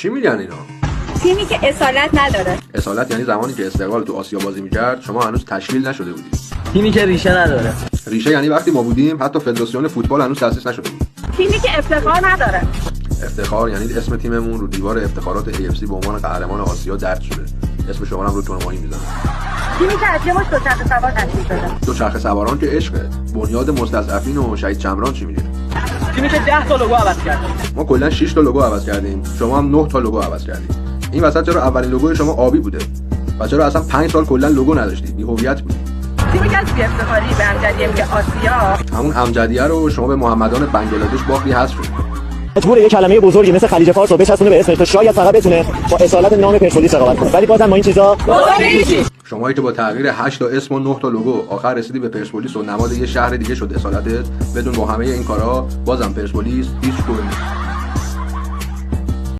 چی میگن اینا؟ تیمی که اصالت نداره. اصالت یعنی زمانی که استقلال تو آسیا بازی میکرد شما هنوز تشکیل نشده بودید. تیمی که ریشه نداره. ریشه یعنی وقتی ما بودیم حتی فدراسیون فوتبال هنوز تأسیس نشده بود. تیمی که افتخار نداره. افتخار یعنی اسم تیممون رو دیوار افتخارات AFC به عنوان قهرمان آسیا درج شده. اسم شما رو تورمایی میزنن. تیمی که از یه مش دوچرخه سوار تشکیل شده. دوچرخه سواران که عشقه. بنیاد مستضعفین و شهید چمران چی میگه؟ تیمی که 10 تا لوگو عوض کرد. ما کلا 6 تا لوگو عوض کردیم. شما هم 9 تا لوگو عوض کردید. این وسط چرا اولین لوگوی شما آبی بوده؟ و چرا اصلا 5 سال کلا لوگو نداشتید؟ بی هویت بودید. تیمی که از بی افتخاری به امجدیه میگه آسیا. همون امجدیه رو شما به محمدان بنگلادش باقی حذف شد. مجبور یه کلمه بزرگی مثل خلیج فارس رو بچسبونه به اسمش تا شاید فقط بتونه با اصالت نام پرسپولیس رقابت کنه. ولی بازم ما این چیزا شمایی که با تغییر 8 تا اسم و 9 تا لوگو آخر رسیدی به پرسپولیس و نماد یه شهر دیگه شد اصالتت، بدون با همه این کارا بازم پرسپولیس هیچ گلی نیست.